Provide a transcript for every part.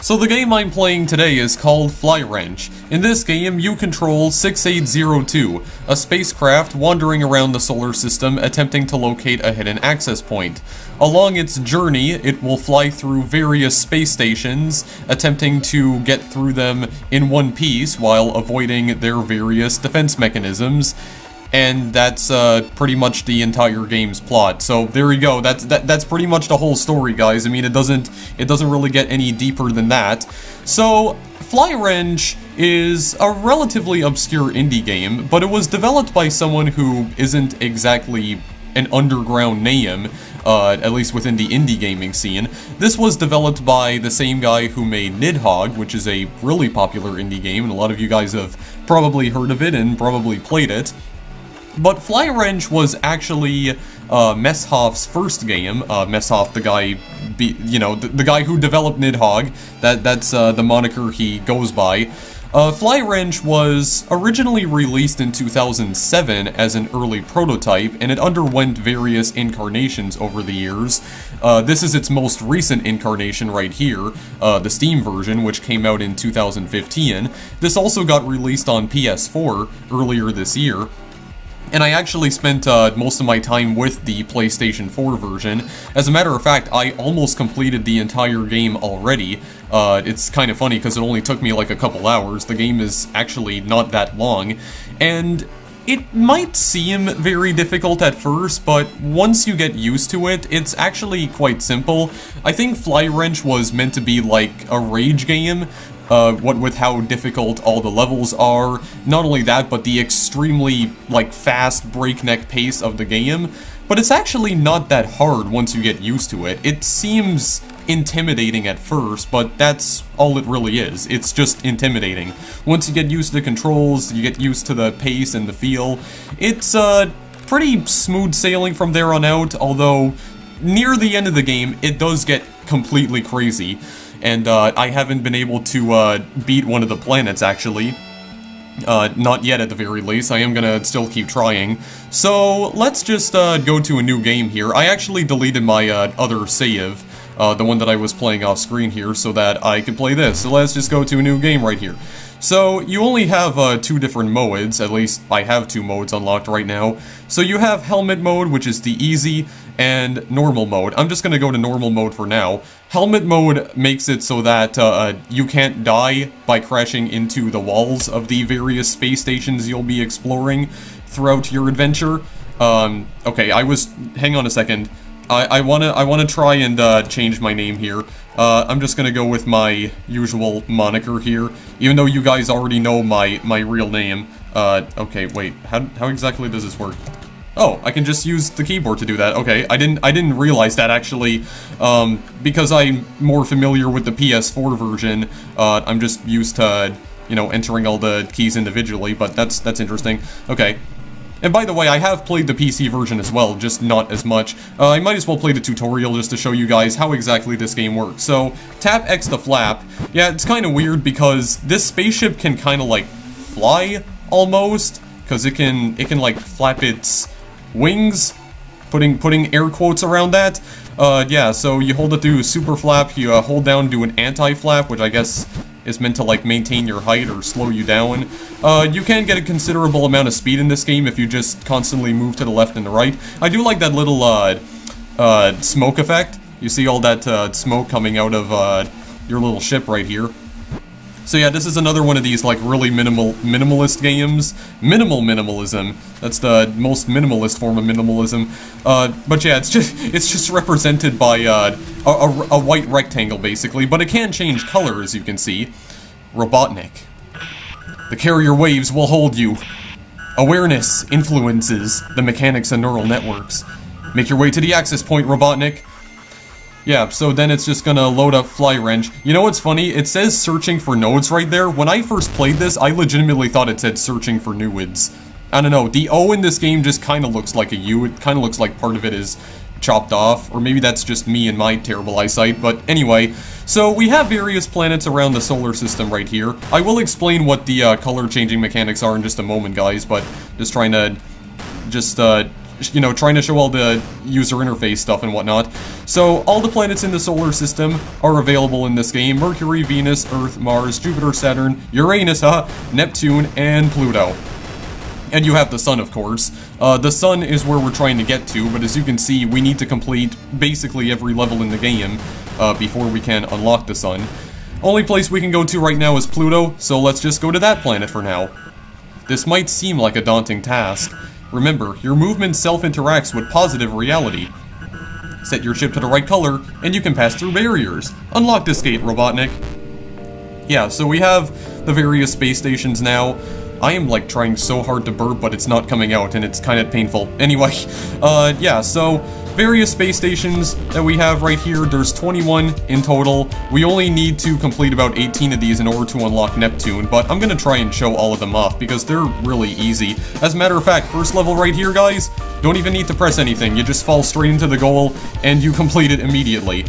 So the game I'm playing today is called Flywrench. In this game, you control 6802, a spacecraft wandering around the solar system attempting to locate a hidden access point. Along its journey, it will fly through various space stations, attempting to get through them in one piece while avoiding their various defense mechanisms. And that's pretty much the entire game's plot. So there you go. That's pretty much the whole story, guys. I mean, it doesn't really get any deeper than that. So Flywrench is a relatively obscure indie game, but it was developed by someone who isn't exactly an underground name, at least within the indie gaming scene. This was developed by the same guy who made Nidhogg, which is a really popular indie game, and a lot of you guys have probably heard of it and probably played it. But Flywrench was actually Messhoff's first game. Messhoff, the guy, the guy who developed Nidhogg. That's the moniker he goes by. Flywrench was originally released in 2007 as an early prototype, and it underwent various incarnations over the years. This is its most recent incarnation right here, the Steam version, which came out in 2015. This also got released on PS4 earlier this year. And I actually spent most of my time with the PlayStation 4 version. As a matter of fact, I almost completed the entire game already. It's kind of funny because it only took me like a couple hours. The game is actually not that long. And it might seem very difficult at first, but once you get used to it, it's actually quite simple. I think Flywrench was meant to be like a rage game. What with how difficult all the levels are. Not only that, but the extremely, like, fast breakneck pace of the game. But it's actually not that hard once you get used to it. It seems intimidating at first, but that's all it really is. It's just intimidating. Once you get used to the controls, you get used to the pace and the feel, it's pretty smooth sailing from there on out, although near the end of the game, it does get completely crazy. And I haven't been able to beat one of the planets, actually. Not yet, at the very least. I am gonna still keep trying. So, let's just go to a new game here. I actually deleted my other save, the one that I was playing off screen here, so that I could play this. So let's just go to a new game right here. So, you only have two different modes, at least I have two modes unlocked right now. So you have Helmet mode, which is the easy, and normal mode. I'm just gonna go to normal mode for now. Helmet mode makes it so that you can't die by crashing into the walls of the various space stations you'll be exploring throughout your adventure. Okay, hang on a second. I wanna try and change my name here. I'm just gonna go with my usual moniker here, even though you guys already know my real name. Okay, wait, how exactly does this work? Oh, I can just use the keyboard to do that. Okay, I didn't realize that actually. Because I'm more familiar with the PS4 version, I'm just used to, entering all the keys individually, but that's interesting. Okay. And by the way, I have played the PC version as well, just not as much. I might as well play the tutorial just to show you guys how exactly this game works. So, tap X to flap. Yeah, it's kind of weird because this spaceship can kind of like fly almost, because it can like flap its wings, putting air quotes around that. Yeah, so you hold it to super flap, you hold down to an anti-flap, which I guess is meant to like maintain your height or slow you down. You can get a considerable amount of speed in this game if you just constantly move to the left and the right. I do like that little smoke effect. You see all that smoke coming out of your little ship right here. So yeah, this is another one of these like really minimalist games. Minimalism. That's the most minimalist form of minimalism. But yeah, it's just represented by a white rectangle basically, but it can change color as you can see. Robotnik. The carrier waves will hold you. Awareness influences the mechanics of neural networks. Make your way to the access point, Robotnik. Yeah, so then it's just gonna load up Flywrench. You know what's funny? It says searching for nodes right there. When I first played this, I legitimately thought it said searching for nuids. I don't know, the O in this game just kinda looks like a U. It kinda looks like part of it is chopped off, or maybe that's just me and my terrible eyesight, but anyway. So we have various planets around the solar system right here. I will explain what the color changing mechanics are in just a moment, guys, but just trying to you know, trying to show all the user interface stuff and whatnot. So, all the planets in the solar system are available in this game. Mercury, Venus, Earth, Mars, Jupiter, Saturn, Uranus, Neptune, and Pluto. And you have the sun, of course. The sun is where we're trying to get to, but as you can see, we need to complete basically every level in the game before we can unlock the sun. Only place we can go to right now is Pluto, so let's just go to that planet for now. This might seem like a daunting task. Remember, your movement self-interacts with positive reality. Set your ship to the right color, and you can pass through barriers. Unlock this gate, Robotnik. Yeah, so we have the various space stations now. I am, like, trying so hard to burp, but it's not coming out, and it's kind of painful. Anyway, yeah, so various space stations that we have right here. There's 21 in total. We only need to complete about 18 of these in order to unlock Neptune, but I'm gonna try and show all of them off because they're really easy. As a matter of fact, first level right here, guys, don't even need to press anything. You just fall straight into the goal, and you complete it immediately.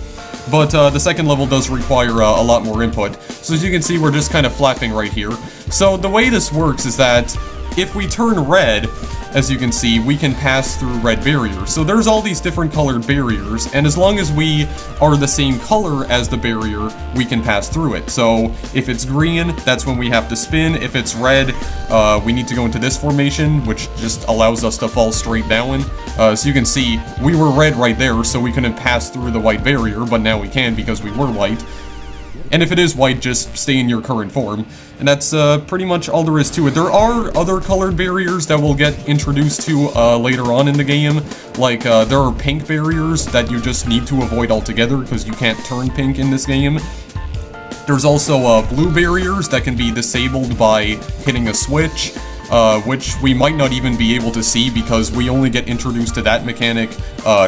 But the second level does require a lot more input. So as you can see, we're just kind of flapping right here. So the way this works is that if we turn red, as you can see, we can pass through red barriers. So there's all these different colored barriers, and as long as we are the same color as the barrier, we can pass through it. So if it's green, that's when we have to spin. If it's red, we need to go into this formation, which just allows us to fall straight down. So you can see, we were red right there, so we couldn't pass through the white barrier, but now we can because we were white. And if it is white, just stay in your current form. And that's pretty much all there is to it. There are other colored barriers that we'll get introduced to later on in the game. Like, there are pink barriers that you just need to avoid altogether because you can't turn pink in this game. There's also blue barriers that can be disabled by hitting a switch, which we might not even be able to see because we only get introduced to that mechanic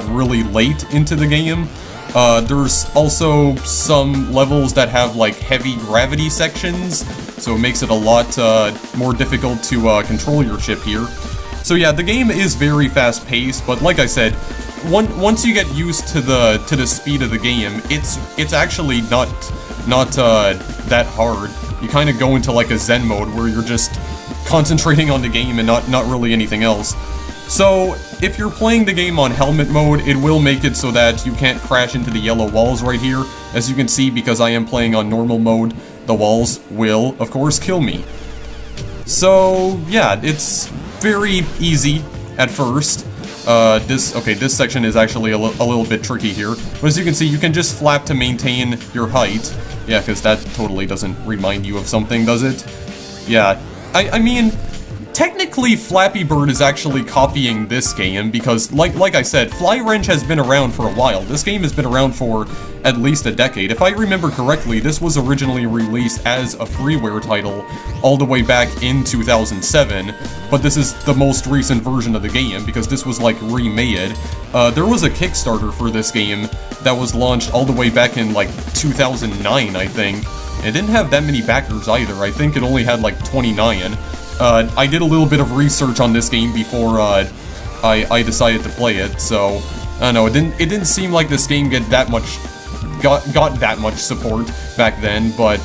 really late into the game. There's also some levels that have, like, heavy gravity sections, so it makes it a lot more difficult to control your ship here. So yeah, the game is very fast-paced, but like I said, once you get used to the speed of the game, it's actually not that hard. You kind of go into, like, a zen mode where you're just concentrating on the game and not really anything else. So, if you're playing the game on helmet mode, it will make it so that you can't crash into the yellow walls right here. As you can see, because I am playing on normal mode, the walls will, of course, kill me. So, yeah, it's very easy at first. This section is actually a little bit tricky here. But as you can see, you can just flap to maintain your height. Yeah, because that totally doesn't remind you of something, does it? Yeah, I mean, technically, Flappy Bird is actually copying this game because, like I said, Flywrench has been around for a while. This game has been around for at least a decade. If I remember correctly, this was originally released as a freeware title all the way back in 2007, but this is the most recent version of the game because this was, like, remade. There was a Kickstarter for this game that was launched all the way back in, like, 2009, I think. It didn't have that many backers either. I think it only had, like, 29. I did a little bit of research on this game before I decided to play it, so I don't know. It didn't seem like this game got that much support back then, but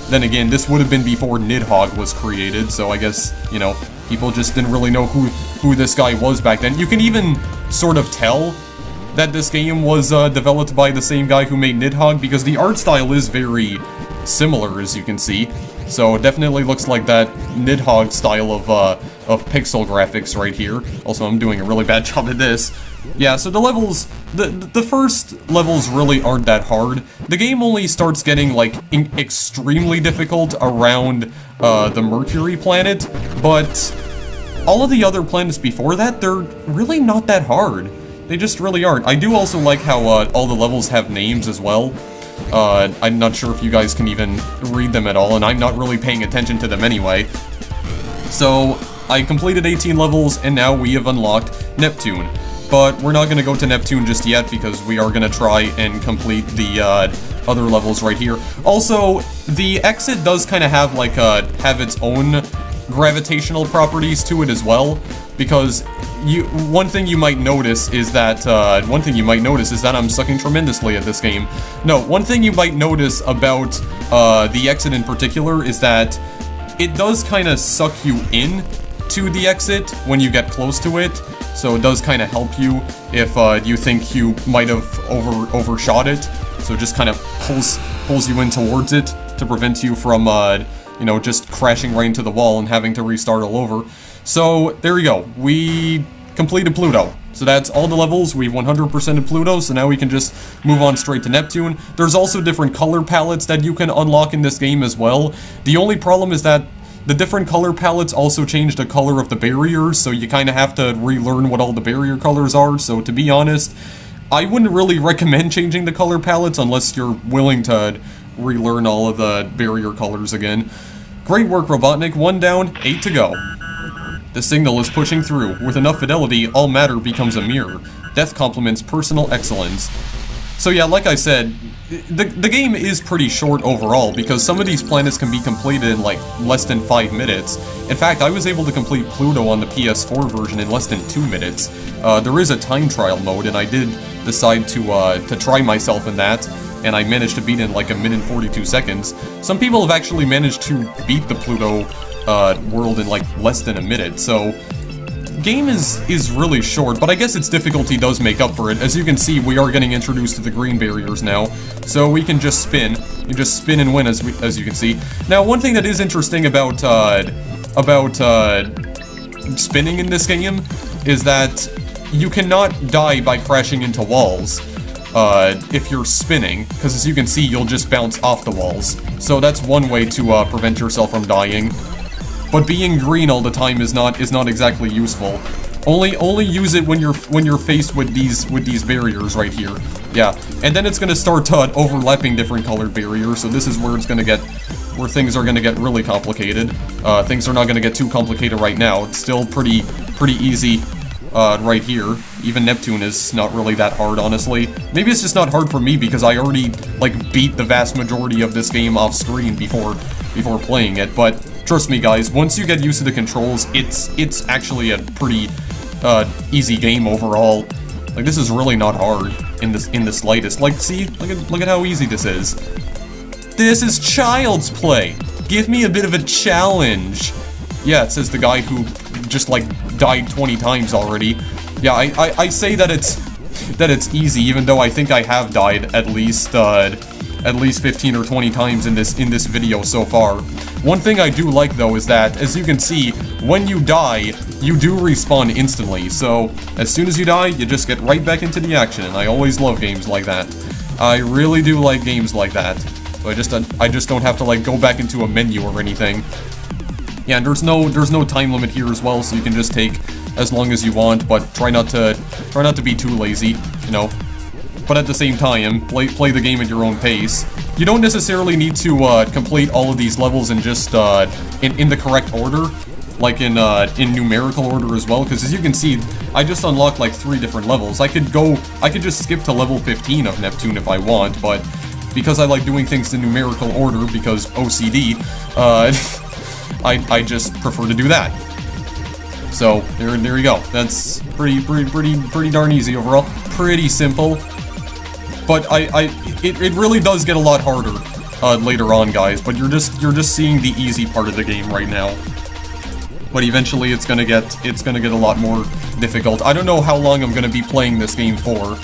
then again, this would have been before Nidhogg was created, so I guess, you know, people just didn't really know who this guy was back then. You can even sort of tell that this game was developed by the same guy who made Nidhogg because the art style is very similar, as you can see. So it definitely looks like that Nidhogg style of pixel graphics right here. Also, I'm doing a really bad job at this. Yeah, so the levels, the first levels really aren't that hard. The game only starts getting, like, extremely difficult around the Mercury planet, but all of the other planets before that, they're really not that hard. They just really aren't. I do also like how all the levels have names as well. I'm not sure if you guys can even read them at all, and I'm not really paying attention to them anyway. So, I completed 18 levels, and now we have unlocked Neptune. But we're not going to go to Neptune just yet, because we are going to try and complete the other levels right here. Also, the exit does kind of have, like, have its own gravitational properties to it as well, because one thing you might notice is that I'm sucking tremendously at this game. No, one thing you might notice about the exit in particular is that it does kind of suck you in to the exit when you get close to it. so it does kind of help you if you think you might have overshot it. So it just kind of pulls you in towards it to prevent you from, you know, just crashing right into the wall and having to restart all over. So there we go. We completed Pluto. So that's all the levels. We've 100%ed Pluto, so now we can just move on straight to Neptune. There's also different color palettes that you can unlock in this game as well. The only problem is that the different color palettes also change the color of the barriers, so you kind of have to relearn what all the barrier colors are. So to be honest, I wouldn't really recommend changing the color palettes unless you're willing to relearn all of the barrier colors again. Great work, Robotnik. 1 down, 8 to go. The signal is pushing through. With enough fidelity, all matter becomes a mirror. Death complements personal excellence. So yeah, like I said, the game is pretty short overall, because some of these planets can be completed in like less than 5 minutes. In fact, I was able to complete Pluto on the PS4 version in less than 2 minutes. There is a time trial mode, and I did decide to try myself in that, and I managed to beat it in like 1 minute and 42 seconds. Some people have actually managed to beat the Pluto world in like less than a minute, so game is really short, but I guess its difficulty does make up for it. As you can see, we are getting introduced to the green barriers now, so we can just spin. You just spin and win, as you can see. Now, one thing that is interesting about spinning in this game is that you cannot die by crashing into walls if you're spinning, because as you can see, you'll just bounce off the walls. So that's one way to prevent yourself from dying. But being green all the time is not exactly useful. Only use it when you're faced with these barriers right here. Yeah, and then it's gonna start overlapping different colored barriers. So this is where things are gonna get really complicated. Things are not gonna get too complicated right now. It's still pretty easy right here. Even Neptune is not really that hard, honestly. Maybe it's just not hard for me because I already like beat the vast majority of this game off screen before playing it, but trust me guys, once you get used to the controls, it's actually a pretty easy game overall. Like, this is really not hard in the slightest. Like, see, look at how easy this is. This is child's play. Give me a bit of a challenge. Yeah, it says the guy who just like died 20 times already. Yeah, I say that it's easy, even though I think I have died at least 15 or 20 times in this video so far. One thing I do like though is that, as you can see, when you die, you do respawn instantly. So as soon as you die, you just get right back into the action, and I always love games like that. I really do like games like that. So I just don't have to like go back into a menu or anything. Yeah, and there's no time limit here as well, so you can just take as long as you want, but try not to be too lazy, you know. But at the same time, play the game at your own pace. You don't necessarily need to complete all of these levels in just in the correct order, like in numerical order as well. Because as you can see, I just unlocked like 3 different levels. I could just skip to level 15 of Neptune if I want, but because I like doing things in numerical order because OCD, I just prefer to do that. So there you go. That's pretty darn easy overall. Pretty simple. But it really does get a lot harder later on, guys. But you're just seeing the easy part of the game right now. But eventually it's gonna get a lot more difficult. I don't know how long I'm gonna be playing this game for,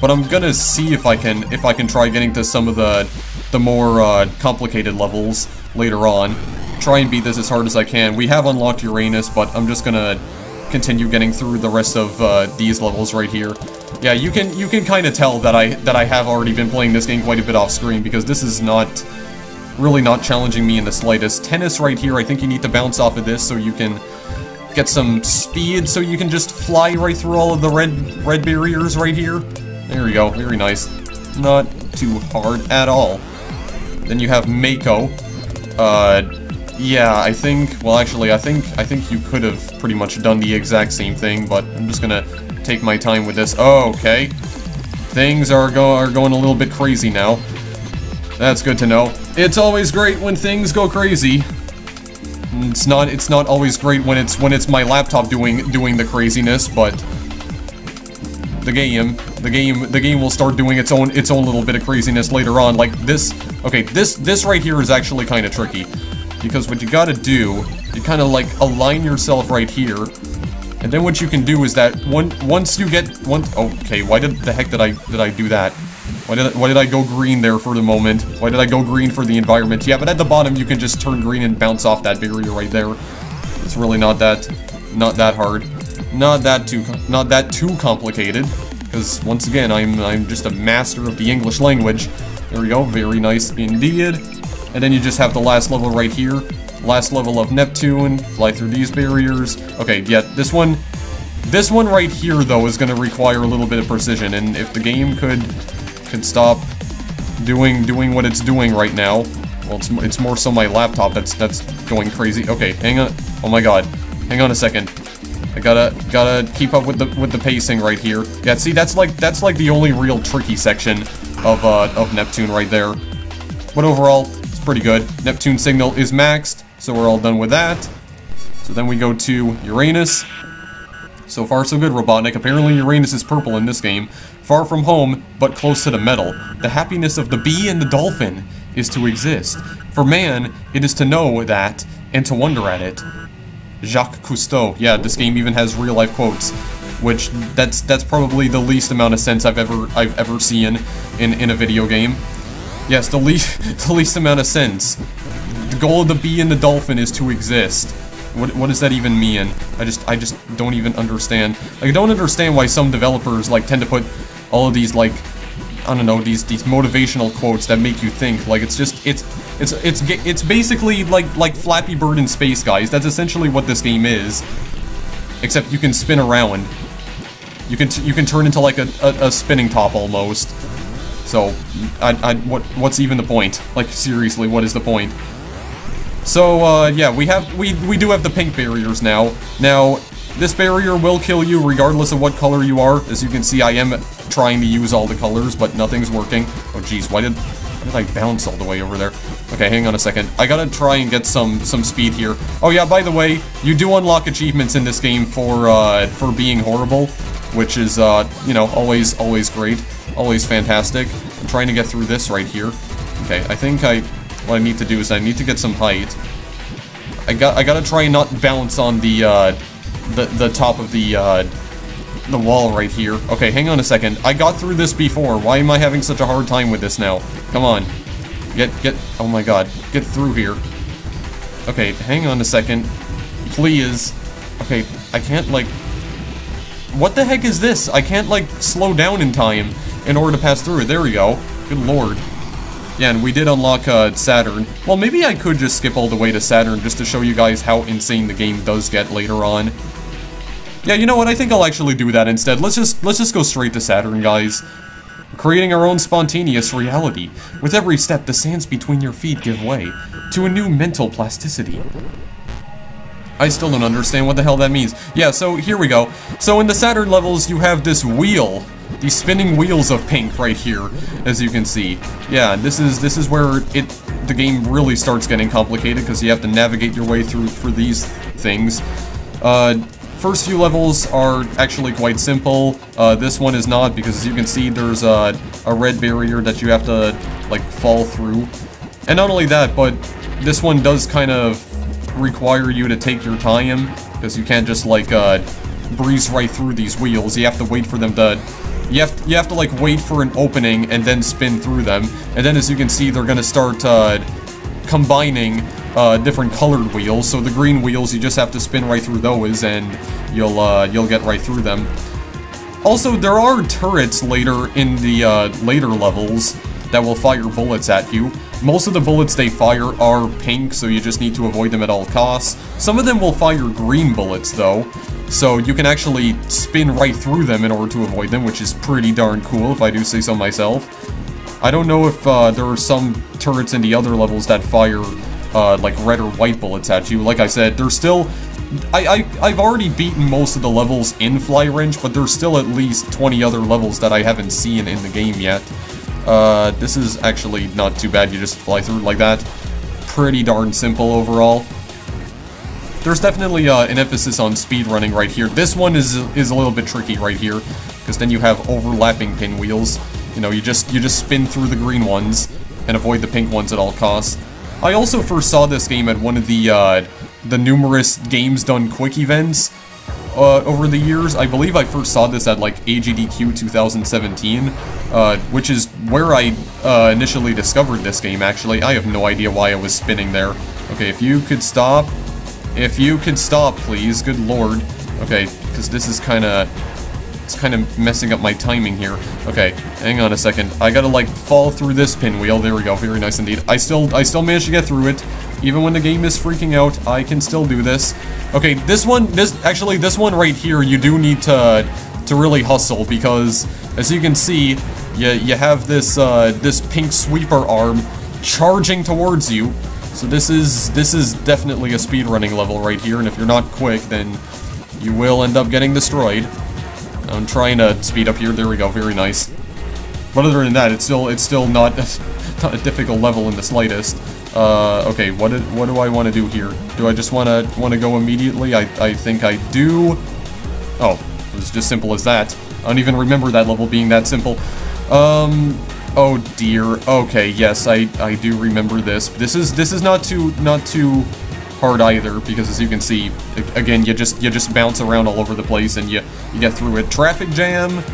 but I'm gonna see if I can try getting to some of the more complicated levels later on. Try and beat this as hard as I can. We have unlocked Uranus, but I'm just gonna continue getting through the rest of these levels right here. Yeah, you can kind of tell that I have already been playing this game quite a bit off screen, because this is really not challenging me in the slightest. Tennis right here, I think you need to bounce off of this so you can get some speed, so you can just fly right through all of the red barriers right here. There we go, very nice. Not too hard at all. Then you have Mako. Yeah, I think, well actually, I think you could have pretty much done the exact same thing, but I'm just gonna take my time with this. Oh, okay. Things are going a little bit crazy now. That's good to know. It's always great when things go crazy. It's not always great when it's my laptop doing the craziness, but the game will start doing its own little bit of craziness later on. Like this. Okay, this right here is actually kind of tricky, because what you gotta do, you kind of like align yourself right here, And then what you can do is that once you get okay, why did the heck did I do that? Why did I go green there for the moment? Why did I go green for the environment? Yeah, but at the bottom you can just turn green and bounce off that barrier right there. It's really not that hard. Not that too complicated. Because once again, I'm just a master of the English language. There we go, very nice indeed. And then you just have the last level right here. Last level of Neptune, fly through these barriers. Okay, yeah, this one right here though is gonna require a little bit of precision, and if the game could stop doing what it's doing right now. Well, it's more so my laptop that's going crazy. Okay, hang on. Oh my god. Hang on a second. I gotta keep up with the pacing right here. Yeah, see, that's like the only real tricky section of Neptune right there. But overall, it's pretty good. Neptune signal is maxed, so we're all done with that. So then we go to Uranus. So far so good, Robotnik. Apparently Uranus is purple in this game. Far from home, but close to the metal. The happiness of the bee and the dolphin is to exist. For man, it is to know that, and to wonder at it. Jacques Cousteau. Yeah, this game even has real-life quotes, which that's probably the least amount of sense I've ever seen in a video game. Yes, the least amount of sense. The goal of the bee and the dolphin is to exist. What does that even mean? I just don't even understand. Like, I don't understand why some developers like tend to put all of these, like, I don't know, these motivational quotes that make you think. Like, it's basically like Flappy Bird in space, guys. That's essentially what this game is. Except you can spin around. You can turn into like a spinning top almost. So what's even the point? Like, seriously, what is the point? So yeah, we do have the pink barriers now. Now, this barrier will kill you regardless of what color you are. As you can see, I am trying to use all the colors, but nothing's working. Oh jeez, why did I bounce all the way over there? Okay, hang on a second. I gotta try and get some speed here. Oh yeah, by the way, you do unlock achievements in this game for being horrible, which is you know, always great, always fantastic. I'm trying to get through this right here. Okay, I think what I need to do is I need to get some height. I gotta try and not bounce on the top of the wall right here. Okay, hang on a second. I got through this before. Why am I having such a hard time with this now? Come on. Oh my god. Get through here. Okay, hang on a second. Please. Okay, I can't, like... What the heck is this? I can't, like, slow down in time in order to pass through it. There we go. Good lord. Yeah, and we did unlock Saturn. Well, maybe I could just skip all the way to Saturn just to show you guys how insane the game does get later on. Yeah, you know what? I think I'll actually do that instead. Let's just go straight to Saturn, guys. We're creating our own spontaneous reality. With every step, the sands between your feet give way to a new mental plasticity. I still don't understand what the hell that means. Yeah, so here we go. So in the Saturn levels, you have this wheel. These spinning wheels of pink right here, as you can see. Yeah, this is where the game really starts getting complicated, because you have to navigate your way through these things. First few levels are actually quite simple. This one is not, because as you can see, there's a red barrier that you have to, like, fall through. And not only that, but this one does kind of require you to take your time, because you can't just, like, breeze right through these wheels. You have to wait for them to... You have to, like, wait for an opening and then spin through them. And then, as you can see, they're gonna start combining different colored wheels. So the green wheels, you just have to spin right through those, and you'll get right through them. Also, there are turrets later in the later levels that will fire bullets at you. Most of the bullets they fire are pink, so you just need to avoid them at all costs. Some of them will fire green bullets, though, so you can actually spin right through them in order to avoid them, which is pretty darn cool, if I do say so myself. I don't know if there are some turrets in the other levels that fire, like, red or white bullets at you. Like I said, there's still... I've already beaten most of the levels in Flywrench, but there's still at least 20 other levels that I haven't seen in the game yet. This is actually not too bad. You just fly through like that. Pretty darn simple overall. There's definitely an emphasis on speedrunning right here. This one is a little bit tricky right here, because then you have overlapping pinwheels. You know, you just spin through the green ones and avoid the pink ones at all costs. I also first saw this game at one of the numerous Games Done Quick events. over the years. I believe I first saw this at like AGDQ 2017, which is where I initially discovered this game, actually. I have no idea why I was spinning there. Okay, if you could stop. If you could stop, please. Good lord. Okay, because this is kind of... It's kind of messing up my timing here. Okay, hang on a second. I gotta, like, fall through this pinwheel. There we go. Very nice indeed. I still managed to get through it. Even when the game is freaking out, I can still do this. Okay, this one right here, you do need to really hustle, because, as you can see, you have this, this pink sweeper arm charging towards you. So this is definitely a speedrunning level right here, and if you're not quick, then you will end up getting destroyed. I'm trying to speed up here. There we go. Very nice. But other than that, it's still not a difficult level in the slightest. Okay, what do I want to do here? Do I just want to go immediately? I think I do. Oh, it was just simple as that. I don't even remember that level being that simple. Oh dear. Okay, yes, I do remember this. This is not too hard either, because as you can see, again, you just bounce around all over the place and you get through it. Traffic jam.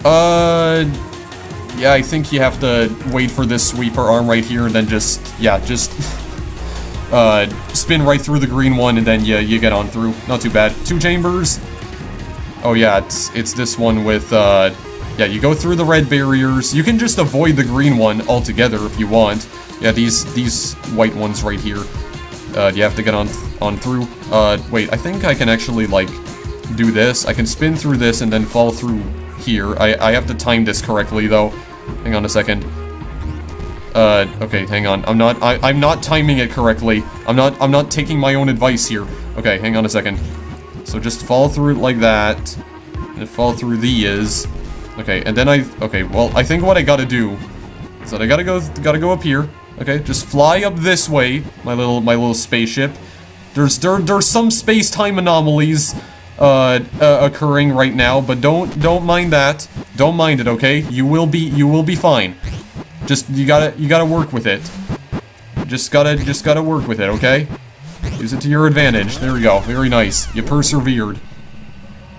Yeah, I think you have to wait for this sweeper arm right here, and then just spin right through the green one, and then you get on through. Not too bad. 2 chambers. Oh yeah, it's this one with yeah, you go through the red barriers. You can just avoid the green one altogether if you want. Yeah, these white ones right here. You have to get on through. Wait, I think I can actually, like, do this. I can spin through this and then fall through here. I have to time this correctly, though. Hang on a second. Okay, hang on. I'm not timing it correctly. I'm not taking my own advice here. Okay, hang on a second. So just fall through it like that. And fall through these. Okay, and then okay, well, I think what I gotta do is that I gotta go up here. Okay, just fly up this way, my little spaceship. There's some space-time anomalies occurring right now, but don't mind that. Don't mind it, okay? You will be fine. Just you gotta work with it. Just gotta work with it, okay? Use it to your advantage. There we go. Very nice. You persevered.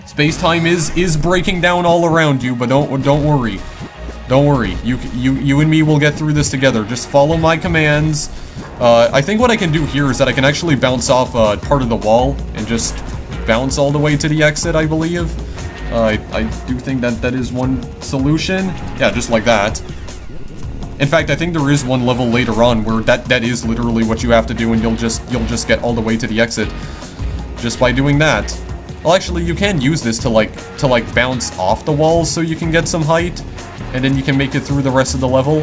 Space-time is breaking down all around you, but don't worry. Don't worry, you and me will get through this together. Just follow my commands. I think what I can do here is that I can actually bounce off part of the wall and just bounce all the way to the exit, I believe. I do think that is one solution. Yeah, just like that. In fact, I think there is one level later on where that is literally what you have to do, and you'll just get all the way to the exit just by doing that. Well, actually, you can use this to bounce off the walls so you can get some height. And then you can make it through the rest of the level.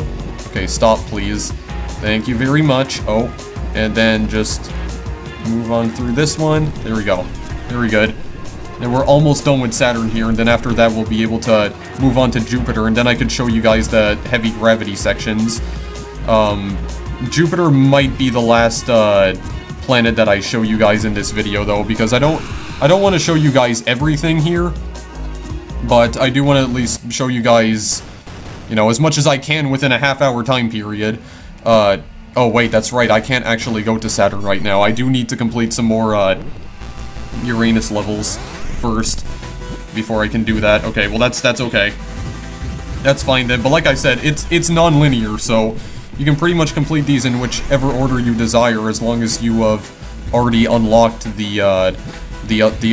Okay, stop, please. Thank you very much. Oh, and then just move on through this one. There we go. Very good. And we're almost done with Saturn here, and then after that we'll be able to move on to Jupiter, and then I could show you guys the heavy gravity sections. Jupiter might be the last planet that I show you guys in this video, though, because I don't want to show you guys everything here, but I do want to at least show you guys, you know, as much as I can within a half-hour time period. Oh wait, that's right, I can't actually go to Saturn right now. I do need to complete some more, Uranus levels first, before I can do that. Okay, well that's okay. That's fine then, but like I said, it's non-linear, so you can pretty much complete these in whichever order you desire, as long as you have already unlocked the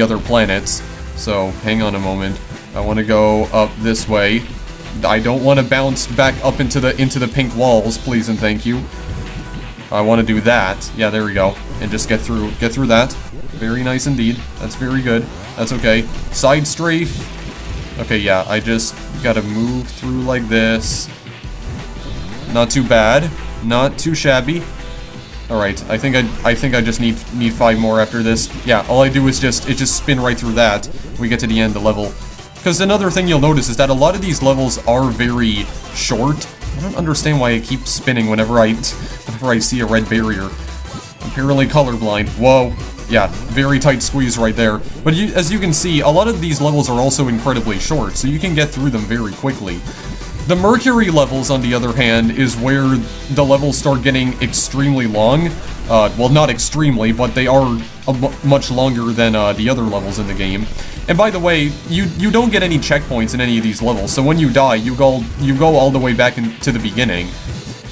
other planets. So, hang on a moment. I want to go up this way. I don't want to bounce back up into the pink walls, please and thank you. I want to do that. Yeah, there we go. And just get through that. Very nice indeed. That's very good. That's okay. Side strafe. Okay, yeah, I just gotta move through like this. Not too bad. Not too shabby. Alright, I think I just need 5 more after this. Yeah, all I do is just spin right through that. We get to the end of the level. Because another thing you'll notice is that a lot of these levels are very short. I don't understand why I keep spinning whenever I see a red barrier. I'm purely colorblind. Whoa. Yeah, very tight squeeze right there. But as you can see, a lot of these levels are also incredibly short, so you can get through them very quickly. The Mercury levels, on the other hand, is where the levels start getting extremely long. Well, not extremely, but they are much longer than the other levels in the game. And by the way, you don't get any checkpoints in any of these levels, so when you die, you go all the way back to the beginning.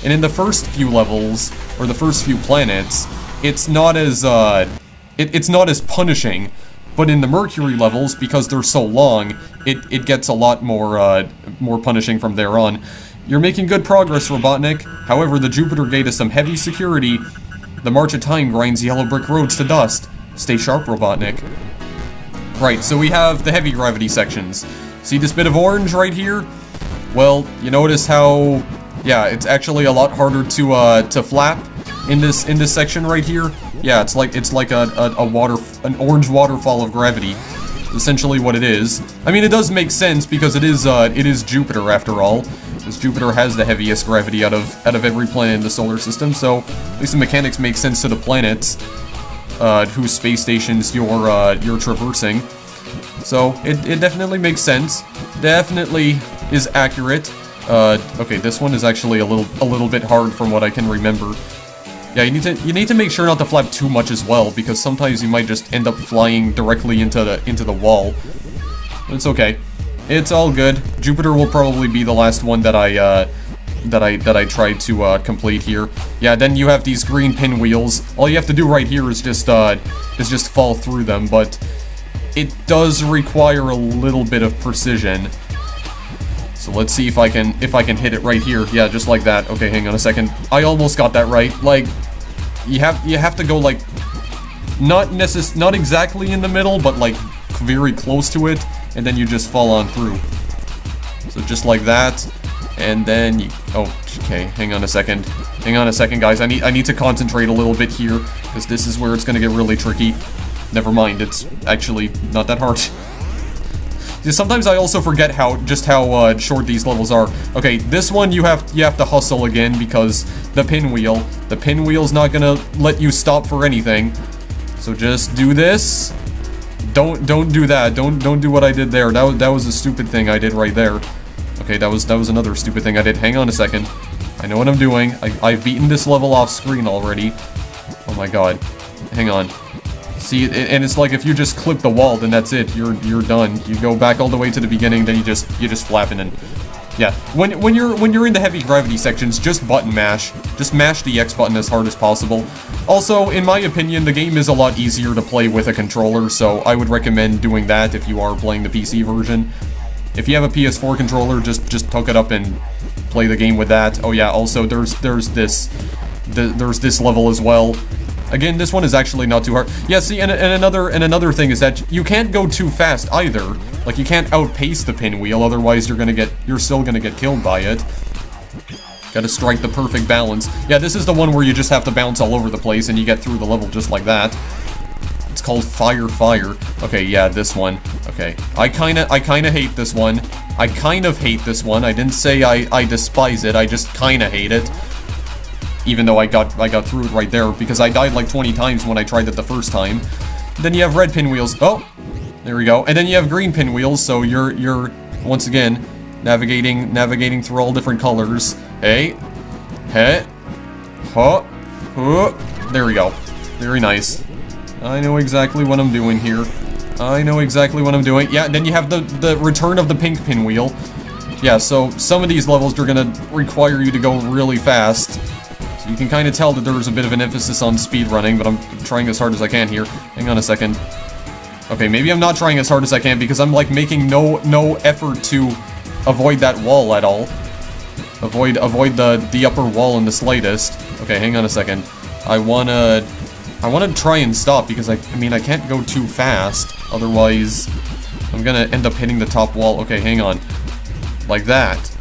And in the first few levels, or the first few planets, it's not as it's not as punishing. But in the Mercury levels, because they're so long, it gets a lot more more punishing from there on. You're making good progress, Robotnik. However, the Jupiter Gate is some heavy security. The march of time grinds yellow brick roads to dust. Stay sharp, Robotnik. Right, so we have the heavy gravity sections. See this bit of orange right here? Well, you notice how, yeah, it's actually a lot harder to flap in this section right here. Yeah, it's like an orange waterfall of gravity. Essentially what it is. I mean, it does make sense because it is Jupiter after all. Because Jupiter has the heaviest gravity out of every planet in the solar system, so at least the mechanics make sense to the planets whose space stations you're traversing. So it definitely makes sense. Definitely is accurate. Okay, this one is actually a little bit hard from what I can remember. Yeah, you need to make sure not to flap too much as well, because sometimes you might just end up flying directly into the wall. But it's okay. It's all good. Jupiter will probably be the last one that I try to complete here. Yeah, then you have these green pinwheels. All you have to do right here is just fall through them, but it does require a little bit of precision. So let's see if I can hit it right here. Yeah, just like that. Okay, hang on a second. I almost got that right. Like, you have to go like not exactly in the middle, but like very close to it, and then you just fall on through. So just like that, and then you, oh, okay, hang on a second. Hang on a second, guys. I need to concentrate a little bit here, because this is where it's gonna get really tricky. Never mind, it's actually not that hard. Sometimes I also forget how short these levels are. Okay, this one you have to hustle again because the pinwheel's not gonna let you stop for anything. So just do this. Don't do that. Don't do what I did there. That was a stupid thing I did right there. Okay, that was another stupid thing I did. Hang on a second. I know what I'm doing. I've beaten this level off screen already. Oh my god. Hang on. See, and it's like if you just clip the wall, then that's it. You're done. You go back all the way to the beginning, then you just flap and then, yeah. When you're in the heavy gravity sections, just button mash. Just mash the X button as hard as possible. Also, in my opinion, the game is a lot easier to play with a controller, so I would recommend doing that if you are playing the PC version. If you have a PS4 controller, just hook it up and play the game with that. Oh yeah. Also, there's this level as well. Again, this one is actually not too hard. Yeah, see, and another thing is that you can't go too fast either. Like, you can't outpace the pinwheel, otherwise you're still gonna get killed by it. Gotta strike the perfect balance. Yeah, this is the one where you just have to bounce all over the place and you get through the level just like that. It's called Fire. Okay, yeah, this one. Okay, I kinda hate this one. I kind of hate this one. I didn't say I despise it, I just kinda hate it. Even though I got through it right there, because I died like 20 times when I tried it the first time. Then you have red pinwheels. Oh, there we go. And then you have green pinwheels, so you're once again navigating through all different colors. Hey, huh, there we go. Very nice. I know exactly what I'm doing here. I know exactly what I'm doing. Yeah, and then you have the return of the pink pinwheel. Yeah, so some of these levels are gonna require you to go really fast. You can kind of tell that there's a bit of an emphasis on speed running, but I'm trying as hard as I can here. Hang on a second. Okay, maybe I'm not trying as hard as I can because I'm like making no effort to avoid that wall at all. Avoid the upper wall in the slightest. Okay, hang on a second. I wanna try and stop because I mean I can't go too fast, otherwise I'm gonna end up hitting the top wall. Okay, hang on. Like that.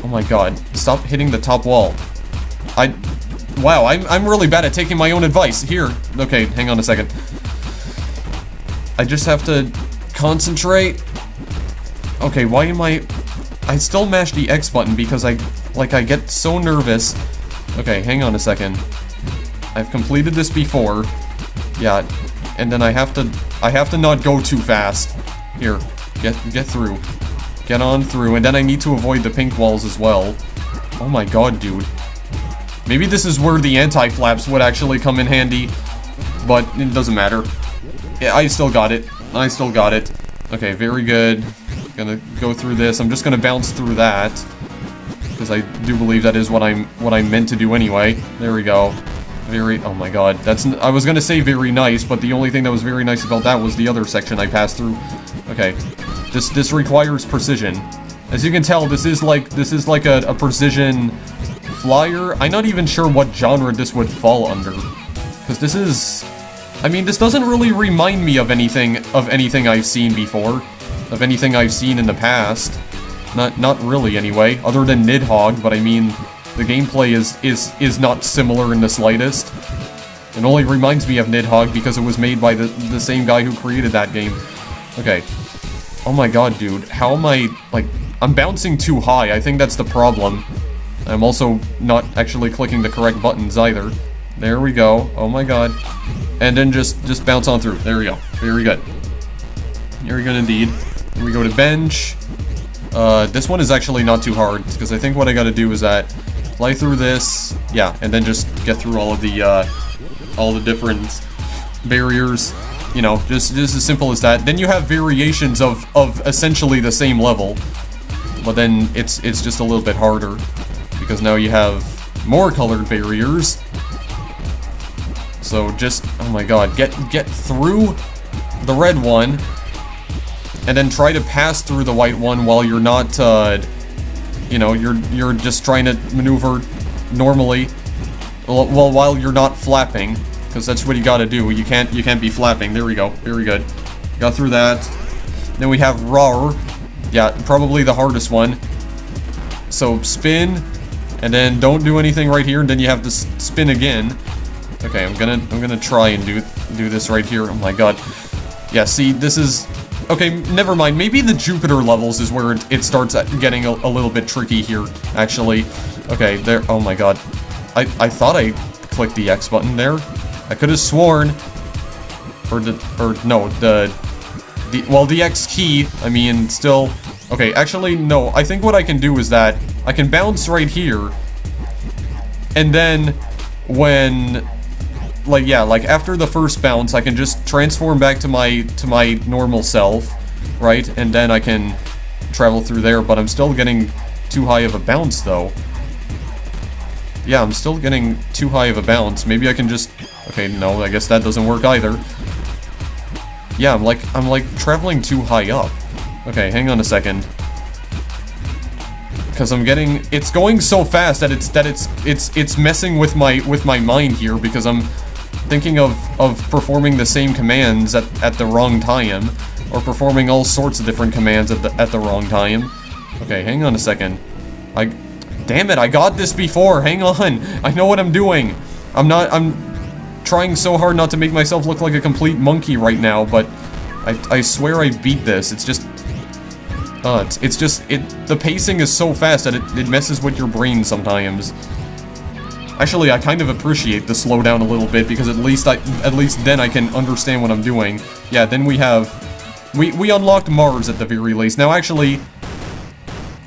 Oh my god. Stop hitting the top wall. Wow, I'm really bad at taking my own advice. Here. Okay, hang on a second. I just have to concentrate. Okay, why am I still mash the X button because I get so nervous. Okay, hang on a second. I've completed this before. Yeah, and then I have to not go too fast. Here, get through. Get on through, and then I need to avoid the pink walls as well. Oh my god, dude. Maybe this is where the anti-flaps would actually come in handy, but it doesn't matter. Yeah, I still got it. I still got it. Okay, very good. Gonna go through this. I'm just gonna bounce through that, because I do believe that is what I'm meant to do anyway. There we go. Very, oh my god, I was gonna say very nice, but the only thing that was very nice about that was the other section I passed through. Okay, this requires precision. As you can tell, this is like a precision flyer. I'm not even sure what genre this would fall under, because this is, I mean, this doesn't really remind me of anything I've seen before, of anything I've seen in the past. Not really anyway, other than Nidhogg, but I mean, the gameplay is not similar in the slightest. It only reminds me of Nidhogg because it was made by the same guy who created that game. Okay. Oh my god, dude. How am I, like, I'm bouncing too high. I think that's the problem. I'm also not actually clicking the correct buttons either. There we go. Oh my god. And then just bounce on through. There we go. Very good. Very good indeed. Then we go to bench. This one is actually not too hard, because I think what I gotta do is that fly through this, yeah, and then just get through all the different barriers, you know, just as simple as that. Then you have variations of essentially the same level, but then it's just a little bit harder, because now you have more colored barriers. So just, oh my god, get through the red one, and then try to pass through the white one while you're not, you know, you're just trying to maneuver normally, well, while you're not flapping, because that's what you gotta do. You can't be flapping. There we go. Very good. Got through that. Then we have RAR. Yeah, probably the hardest one. So spin, and then don't do anything right here, and then you have to spin again. Okay, I'm gonna try and do this right here. Oh my god. Yeah, see, this is... Okay, never mind. Maybe the Jupiter levels is where it starts getting a little bit tricky here, actually. Okay, there. Oh my god. I thought I clicked the X button there. I could have sworn. No, the X key, I mean, still. Okay, actually, no. I think what I can do is that I can bounce right here. And then when... Like, yeah, like, after the first bounce, I can just transform back to my normal self, right? And then I can travel through there, but I'm still getting too high of a bounce, though. Yeah, I'm still getting too high of a bounce. Maybe I can just... Okay, no, I guess that doesn't work either. Yeah, I'm like traveling too high up. Okay, hang on a second. Because I'm getting... It's going so fast that it's messing with my mind here, because I'm thinking of performing the same commands at the wrong time, or performing all sorts of different commands at the wrong time. Okay, hang on a second. Damn it, I got this before. Hang on. I know what I'm doing. I'm trying so hard not to make myself look like a complete monkey right now, but I swear I beat this. It's just the pacing is so fast that it messes with your brain sometimes. Actually, I kind of appreciate the slowdown a little bit, because at least then I can understand what I'm doing. Yeah, then we unlocked Mars at the very least. Now, actually,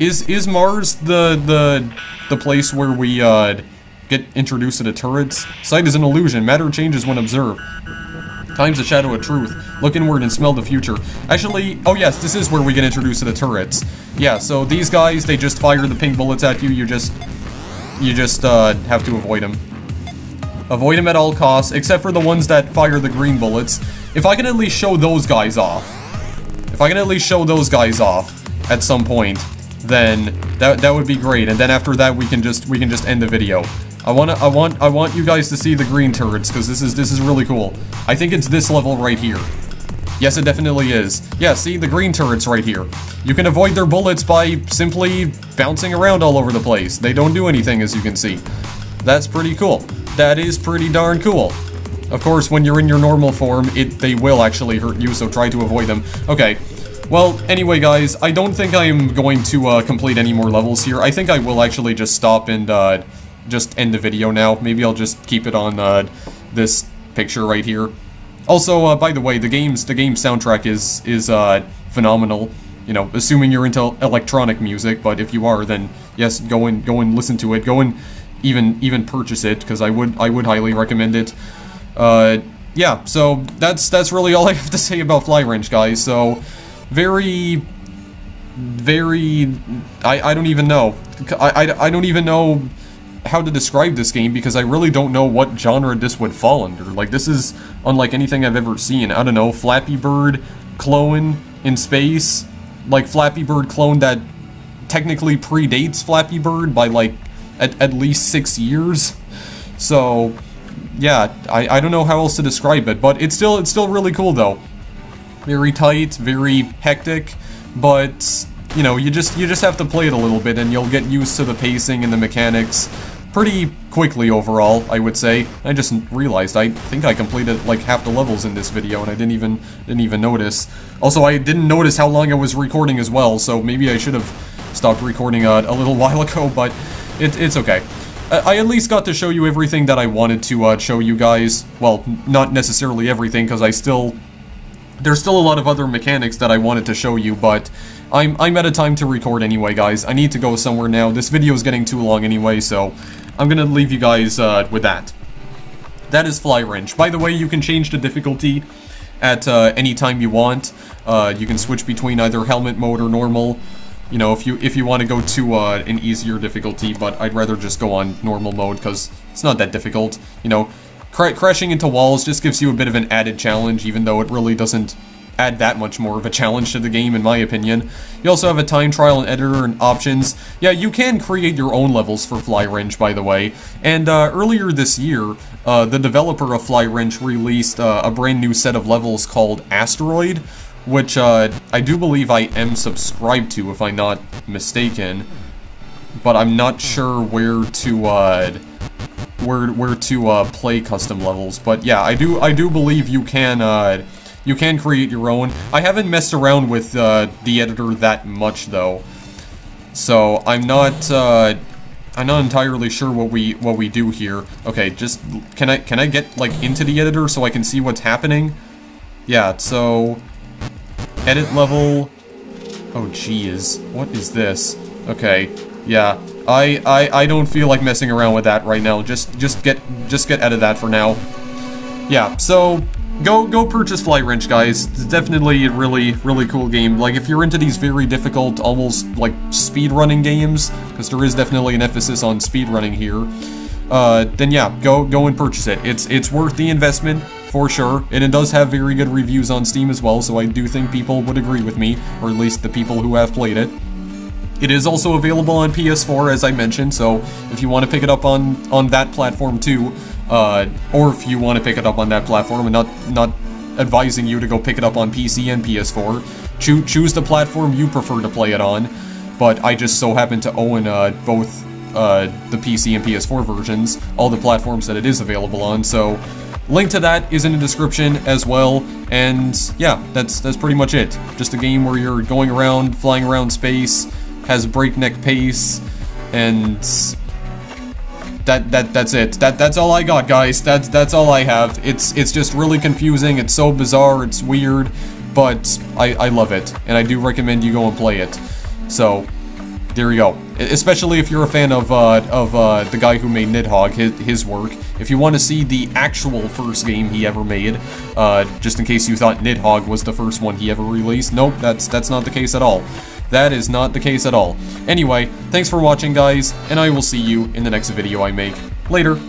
is Mars the place where we get introduced to the turrets? Sight is an illusion. Matter changes when observed. Time's a shadow of truth. Look inward and smell the future. Actually, oh yes, this is where we get introduced to the turrets. Yeah, so these guys, they just fire the pink bullets at you. You just have to avoid them. Avoid them at all costs, except for the ones that fire the green bullets. If I can at least show those guys off. If I can at least show those guys off at some point, then that would be great. And then after that, we can just end the video. I want you guys to see the green turrets, because this is really cool. I think it's this level right here. Yes, it definitely is. Yeah, see, the green turrets right here. You can avoid their bullets by simply bouncing around all over the place. They don't do anything, as you can see. That's pretty cool. That is pretty darn cool. Of course, when you're in your normal form, they will actually hurt you, so try to avoid them. Okay. Well, anyway, guys, I don't think I am going to complete any more levels here. I think I will actually just stop and just end the video now. Maybe I'll just keep it on this picture right here. Also, by the way, the game's soundtrack is phenomenal. You know, assuming you're into electronic music, but if you are, then yes, go and listen to it. Go and even purchase it, because I would highly recommend it. Yeah, so that's really all I have to say about Flywrench, guys. So very I don't even know. I don't even know how to describe this game, because I really don't know what genre this would fall under. Like, this is unlike anything I've ever seen. I don't know, Flappy Bird clone in space, like Flappy Bird clone that technically predates Flappy Bird by like at least 6 years. So yeah, I don't know how else to describe it, but it's still really cool though. Very tight, very hectic, but you know, you just have to play it a little bit and you'll get used to the pacing and the mechanics pretty quickly overall, I would say. I just realized I think I completed like half the levels in this video and I didn't even notice. Also, I didn't notice how long I was recording as well, so maybe I should have stopped recording a little while ago, but it's okay. I at least got to show you everything that I wanted to show you guys. Well, not necessarily everything, because there's still a lot of other mechanics that I wanted to show you, but I'm at a time to record anyway, guys. I need to go somewhere now. This video is getting too long anyway, so I'm gonna leave you guys with that. That is Flywrench. By the way, you can change the difficulty at any time you want. You can switch between either helmet mode or normal. You know, if you want to go to an easier difficulty, but I'd rather just go on normal mode because it's not that difficult. You know, crashing into walls just gives you a bit of an added challenge, even though it really doesn't add that much more of a challenge to the game, in my opinion. You also have a time trial and editor and options. Yeah, you can create your own levels for Flywrench, by the way. And earlier this year, the developer of Flywrench released a brand new set of levels called Asteroid, which I do believe I am subscribed to, if I'm not mistaken. But I'm not sure where to play custom levels. But yeah, I do believe you can create your own. I haven't messed around with the editor that much though, so I'm not entirely sure what we do here. Okay, just can I get like into the editor so I can see what's happening? Yeah, so edit level. Oh geez, what is this? Okay, yeah, I don't feel like messing around with that right now. Just get out of that for now. Yeah, so Go purchase Flywrench, guys. It's definitely a really cool game. Like, if you're into these very difficult, almost like speedrunning games, because there is definitely an emphasis on speedrunning here, then yeah, go and purchase it. It's worth the investment for sure, and it does have very good reviews on Steam as well. So I do think people would agree with me, or at least the people who have played it. It is also available on PS4, as I mentioned. So if you want to pick it up on that platform too. Or if you want to pick it up on that platform, and not advising you to go pick it up on PC and PS4, choose the platform you prefer to play it on, but I just so happen to own both the PC and PS4 versions, all the platforms that it is available on, so link to that is in the description as well, and yeah, that's pretty much it. Just a game where you're going around, flying around space, has breakneck pace, and that's it. That's all I got, guys. That's all I have. It's just really confusing. It's so bizarre. It's weird, but I love it, and I do recommend you go and play it. So there you go. Especially if you're a fan of the guy who made Nidhogg, his work. If you want to see the actual first game he ever made, just in case you thought Nidhogg was the first one he ever released, nope, that's not the case at all. That is not the case at all. Anyway, thanks for watching, guys, and I will see you in the next video I make. Later.